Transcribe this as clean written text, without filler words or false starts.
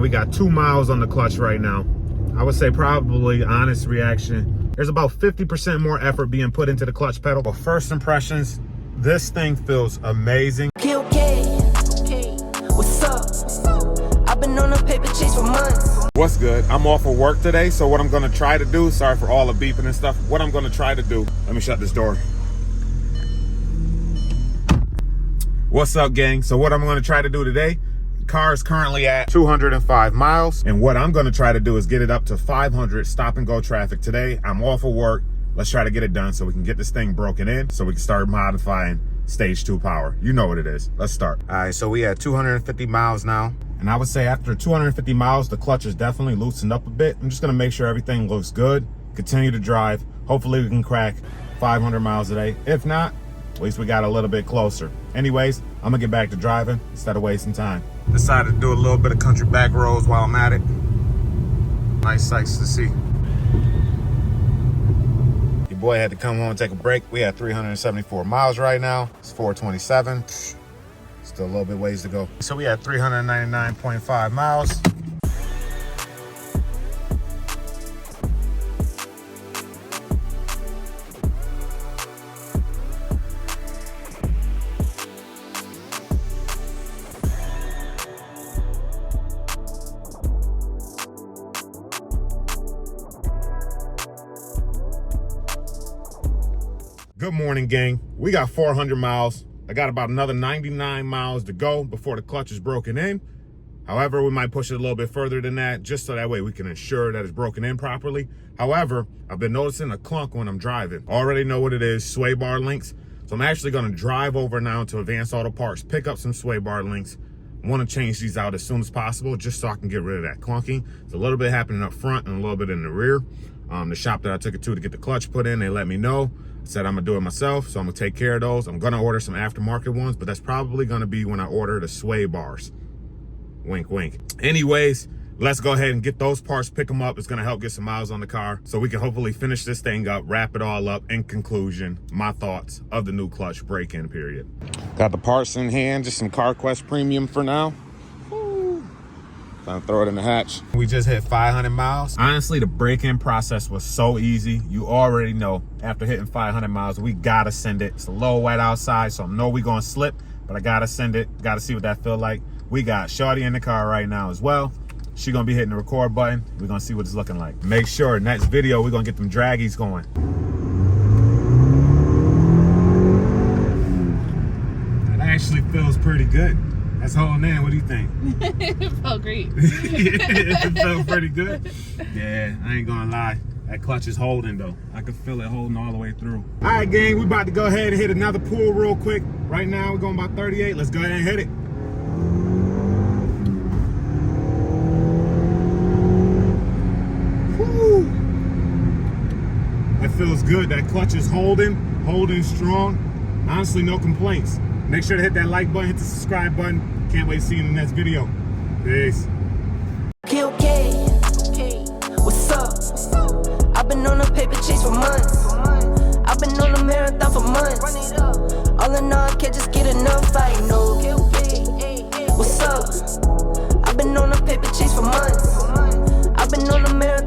gang, we got 2 miles on the clutch right now. I would say probably honest reaction, there's about 50% more effort being put into the clutch pedal. But first impressions, this thing feels amazing. Okay. What's up? I've been on a paper chase for months. What's good? I'm off of work today, so what I'm gonna try to do, sorry for all the beeping and stuff, what I'm gonna try to do, let me shut this door. What's up, gang? So what I'm gonna try to do today, car is currently at 205 miles, and what I'm gonna try to do is get it up to 500 stop and go traffic today. I'm off of work. Let's try to get it done so we can get this thing broken in, so we can start modifying stage 2 power. You know what it is. Let's start. All right, so we at 250 miles now. And I would say after 250 miles, the clutch is definitely loosened up a bit. I'm just gonna make sure everything looks good, continue to drive. Hopefully we can crack 500 miles a day. If not, at least we got a little bit closer. Anyways, I'm gonna get back to driving instead of wasting time. Decided to do a little bit of country back roads while I'm at it. Nice sights to see. Your boy had to come home and take a break. We had 374 miles right now. It's 427. Still a little bit ways to go. So we had 399.5 miles. Good morning, gang. We got 400 miles. I got about another 99 miles to go before the clutch is broken in. However, we might push it a little bit further than that, just so that way we can ensure that it's broken in properly. However, I've been noticing a clunk when I'm driving. Already know what it is, sway bar links. So I'm actually gonna drive over now to Advanced Auto Parts, pick up some sway bar links. I wanna change these out as soon as possible, just so I can get rid of that clunking. It's a little bit happening up front and a little bit in the rear. The shop that I took it to get the clutch put in, they let me know. I said I'm gonna do it myself, so I'm gonna take care of those. I'm gonna order some aftermarket ones, but that's probably gonna be when I order the sway bars. Wink, wink. Anyways, let's go ahead and get those parts, pick them up. It's gonna help get some miles on the car, so we can hopefully finish this thing up, wrap it all up. In conclusion, my thoughts of the new clutch break-in period. Got the parts in hand, just some CarQuest Premium for now. Time to throw it in the hatch. We just hit 500 miles. Honestly, the break-in process was so easy. You already know, after hitting 500 miles, we gotta send it. It's a little wet outside, so I know we gonna slip, but I gotta send it. Gotta see what that feel like. We got Shorty in the car right now as well. She gonna be hitting the record button. We're gonna see what it's looking like. Make sure next video, we're gonna get them draggies going. That actually feels pretty good. That's holding in. What do you think? It felt great. It felt pretty good. Yeah, I ain't gonna lie. That clutch is holding though. I can feel it holding all the way through. All right, gang, we about to go ahead and hit another pull real quick. Right now, we're going about 38. Let's go ahead and hit it. Woo. That feels good. That clutch is holding strong. Honestly, no complaints. Make sure to hit that like button, hit the subscribe button. Can't wait to see you in the next video. Peace. Okay. What's up? I've been on a paper chase for months. I've been on a marathon for months. All in all, I can't just get enough. I know. What's up? I've been on a paper chase for months. I've been on a marathon.